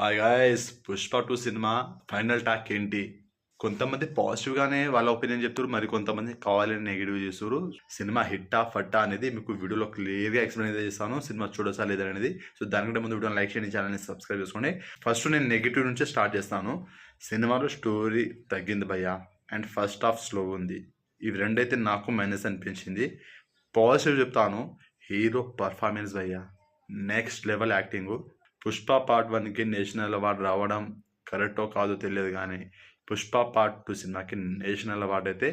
Hi guys, 'Pushpa 2' cinema final talk ఏంటి? కొంతమంది పాజిటివ్‌గానే వాళ్ళ ఒపీనియన్ చెప్తుర్రు. మరి కొంతమంది కావాలని నెగెటివ్ చేస్తుర్రు. సినిమా హిట్టా? ఫట్టా? అనేది మీకు వీడియోలో క్లియర్‌గా ఎక్స్‌ప్లెయిన్ అయితే చేస్తాను. సినిమా చూడొచ్చా లేదా అనేది. సో దానికంటే ముందు వీడియోని లైక్ చేయండి, ఛానెల్‌ని సబ్స్క్రైబ్ చేసుకోండి. ఫస్ట్ నేను నెగెటివ్ నుంచే స్టార్ట్ చేస్తాను. సినిమాలో స్టోరీ తగ్గింది భయ్యా. అండ్ ఫస్ట్ హాఫ్ స్లో ఉంది. ఇవి రెండైతే నాకు మైనస్ అనిపించింది. పాజిటివ్ చెప్తాను. హీరో పర్ఫార్మెన్స్ భయ్యా, next level acting. 'Pushpa part 1'కి నేషనల్ అవార్డు రావడం కరెక్టో కాదో తెలియదు కానీ 'పుష్ప పార్ట్ 2' సినిమాకి నేషనల్ అవార్డు అయితే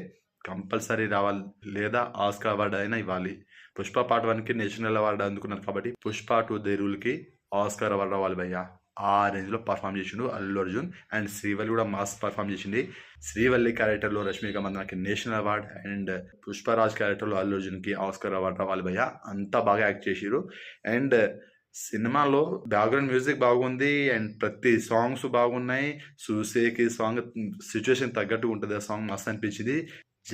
కంపల్సరీ రావాలి, లేదా ఆస్కార్ అవార్డు అయినా ఇవ్వాలి. 'పుష్ప పార్ట్ 1'కి నేషనల్ అవార్డు అందుకున్నారు కాబట్టి 'పుష్ప 2' దే రూల్కి ఆస్కార్ అవార్డు రావాలి భయ్యా. ఆ రేంజ్లో పర్ఫామ్ చేసిండు అల్లు అర్జున్. అండ్ శ్రీవల్లి కూడా మాస్ పర్ఫామ్ చేసింది. శ్రీవల్లి క్యారెక్టర్లో రష్మిక మందనకి నేషనల్ అవార్డ్, అండ్ పుష్పరాజ్ క్యారెక్టర్లో అల్లు అర్జున్కి ఆస్కార్ అవార్డు రావాలి భయ్యా. అంతా బాగా యాక్ట్ చేసిరు. అండ్ సినిమాలో బ్యాక్గ్రౌండ్ మ్యూజిక్ బాగుంది. అండ్ ప్రతి సాంగ్స్ బాగున్నాయి. చూసేకి సాంగ్ సిచ్యువేషన్ తగ్గట్టుగా ఉంటుంది. ఆ సాంగ్ మస్తు అనిపించింది.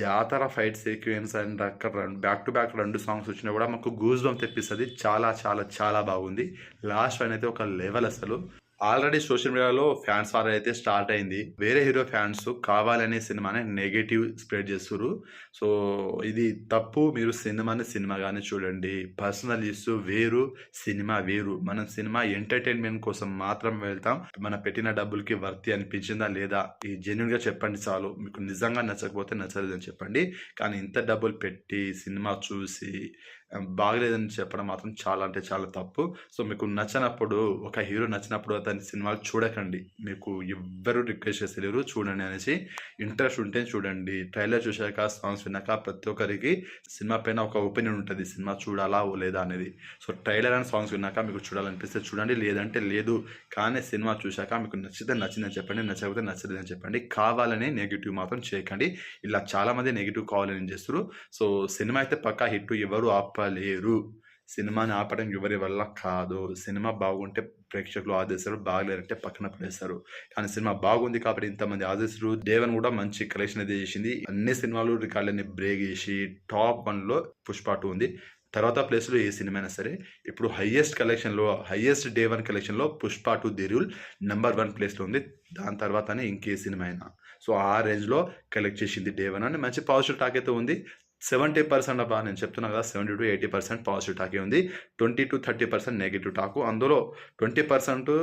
జాతర ఫైట్ సీక్వెన్స్ అండ్ అక్కడ బ్యాక్ టు బ్యాక్ 2 సాంగ్స్ వచ్చినా కూడా మాకు గూస్ బంప్ తెప్పిస్తుంది. చాలా చాలా చాలా బాగుంది. లాస్ట్ వన్ అయితే ఒక లెవెల్ అసలు. ఆల్రెడీ సోషల్ మీడియాలో ఫ్యాన్స్ వార్ అయితే స్టార్ట్ అయింది. వేరే హీరో ఫ్యాన్స్ కావాలనే సినిమాని నెగటివ్ స్ప్రెడ్ చేస్తుర్రు. సో ఇది తప్పు. మీరు సినిమాని సినిమాగానే చూడండి. పర్సనల్ ఇష్యూ వేరు, సినిమా వేరు. మనం సినిమా ఎంటర్టైన్మెంట్ కోసం మాత్రం వెళ్తాం. మనం పెట్టిన డబ్బులకి వర్తి అనిపించిందా లేదా ఈ జెన్యున్గా చెప్పండి చాలు. మీకు నిజంగా నచ్చకపోతే నచ్చలేదని చెప్పండి. కానీ ఇంత డబ్బులు పెట్టి సినిమా చూసి బాగలేదని చెప్పడం మాత్రం చాలా అంటే చాలా తప్పు. సో మీకు నచ్చినప్పుడు, ఒక హీరో నచ్చినప్పుడు అతని సినిమాలు చూడకండి. మీకు ఎవ్వరు రిక్వెస్ట్ చేస్తలేరు చూడండి అనేసి. ఇంట్రెస్ట్ ఉంటే చూడండి. ట్రైలర్ చూశాక, సాంగ్స్ విన్నాక ప్రతి ఒక్కరికి సినిమా పైన ఒక ఒపీనియన్ ఉంటుంది. సినిమా చూడాలా లేదా అనేది. సో ట్రైలర్ అండ్ సాంగ్స్ విన్నాక మీకు చూడాలనిపిస్తే చూడండి, లేదంటే లేదు. కానీ సినిమా చూశాక మీకు నచ్చితే నచ్చిందని చెప్పండి, నచ్చకపోతే నచ్చలేదని చెప్పండి. కావాలని నెగిటివ్ మాత్రం చేయకండి. ఇలా చాలామంది నెగిటివ్ కావాలని చేస్తారు. సో సినిమా అయితే పక్కా హిట్, ఎవరు ఆపలేరు. సినిమాని ఆపడం ఎవరి వల్ల కాదు. సినిమా బాగుంటే ప్రేక్షకులు ఆదరిస్తారు, బాగలేరంటే పక్కన పడేస్తారు. కానీ సినిమా బాగుంది కాబట్టి ఇంతమంది ఆదరిస్తారు. దేవన్ కూడా మంచి కలెక్షన్ అయితే చేసింది. అన్ని సినిమాలు రికార్డులని బ్రేక్ చేసి టాప్ 1లో పుష్ప 2 ఉంది. తర్వాత ప్లేస్లో ఏ సినిమా అయినా సరే ఇప్పుడు హైయెస్ట్ డే 1 కలెక్షన్లో పుష్ప 2 ది రూల్ నెంబర్ 1 ప్లేస్లో ఉంది. దాని తర్వాతనే ఇంకే సినిమా అయినా. సో ఆ రేంజ్లో కలెక్ట్ చేసింది డే 1 అని మంచి పాజిటివ్ టాక్ అయితే ఉంది. 70% అబ్బా, నేను చెప్తున్నా కదా, 70-80% పాజిటివ్ టాకే ఉంది. 20-30% నెగిటివ్ టాకు. అందులో 20%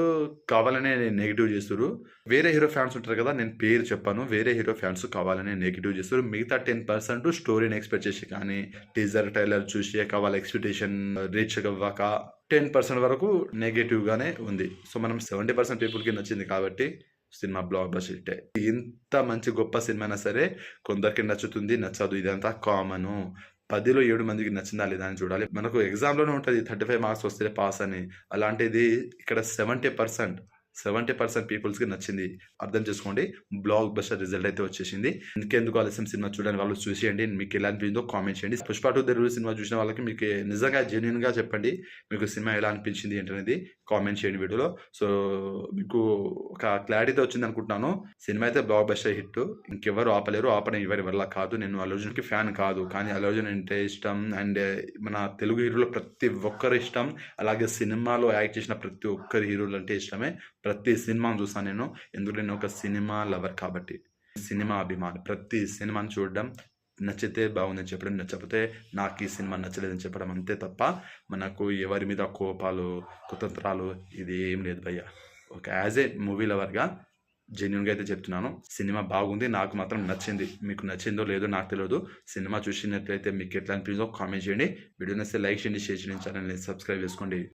కావాలనే నెగిటివ్ చేస్తున్నారు. వేరే హీరో ఫ్యాన్స్ ఉంటారు కదా, నేను పేరు చెప్పాను. వేరే హీరో ఫ్యాన్స్ కావాలనే నెగిటివ్ చేస్తారు. మిగతా 10% స్టోరీని ఎక్స్పెక్ట్ చేసి కానీ, టీజర్ ట్రైలర్ చూసి వాళ్ళ ఎక్స్పెక్టేషన్ రీచ్ అవ్వక 10% వరకు నెగిటివ్గానే ఉంది. సో మనం 70% పీపుల్కి నచ్చింది కాబట్టి సినిమా బ్లాక్ బస్టర్ హిట్టే. ఇంత మంచి గొప్ప సినిమా అయినా సరే కొందరికి నచ్చుతుంది, నచ్చదు. ఇదంతా కామను. 10లో 7 మందికి నచ్చిందా లేదా అని చూడాలి. మనకు ఎగ్జామ్లోనే ఉంటుంది 35 మార్క్స్ వస్తే పాస్ అని. అలాంటిది ఇక్కడ 70% పీపుల్స్కి నచ్చింది. అర్థం చేసుకోండి. బ్లాక్ బస్టర్ రిజల్ట్ అయితే వచ్చేసింది. ఇంకెందుకు ఆలస్యం, సినిమా చూడని వాళ్ళు చూసేయండి. మీకు ఎలా అనిపించిందో కామెంట్ చేయండి. పుష్ప 2 ది రూల్ సినిమా చూసిన వాళ్ళకి మీకు నిజంగా జెన్యున్గా చెప్పండి మీకు సినిమా ఎలా అనిపించింది ఏంటనేది కామెంట్ చేయండి వీడియోలో. సో మీకు ఒక క్లారిటీ వచ్చింది అనుకుంటున్నాను. సినిమా అయితే బ్లాక్ బస్టర్ హిట్. ఇంకెవరు ఆపలేరు. ఆపడం ఎవరి వల్ల కాదు. నేను అల్లు అర్జున్కి ఫ్యాన్ కాదు, కానీ అల్లు అర్జున్ అంటే ఇష్టం. అండ్ మన తెలుగు హీరోలో ప్రతి ఒక్కరు ఇష్టం. అలాగే సినిమాలో యాక్ట్ చేసిన ప్రతి ఒక్కరి హీరోలు అంటే ఇష్టమే. ప్రతి సినిమాను చూసాను నేను. ఎందుకంటే నేను ఒక సినిమా లవర్ కాబట్టి, సినిమా అభిమాని. ప్రతి సినిమాని చూడడం, నచ్చితే బాగుందని చెప్పడం, నచ్చకపోతే నాకు ఈ సినిమా నచ్చలేదని చెప్పడం, అంతే తప్ప మనకు ఎవరి మీద కోపాలు, కుతంత్రాలు ఇది ఏం లేదు భయ్య. ఒక యాజ్ ఏ మూవీ లవర్గా జెన్యున్గా అయితే చెప్తున్నాను. సినిమా బాగుంది, నాకు మాత్రం నచ్చింది. మీకు నచ్చిందో లేదో నాకు తెలియదు. సినిమా చూసినట్లయితే మీకు ఎట్లా అనిపించిందో కామెంట్ చేయండి. వీడియో నచ్చితే లైక్ చేయండి, షేర్ చేయండి, ఛానల్ని సబ్స్క్రైబ్ చేసుకోండి.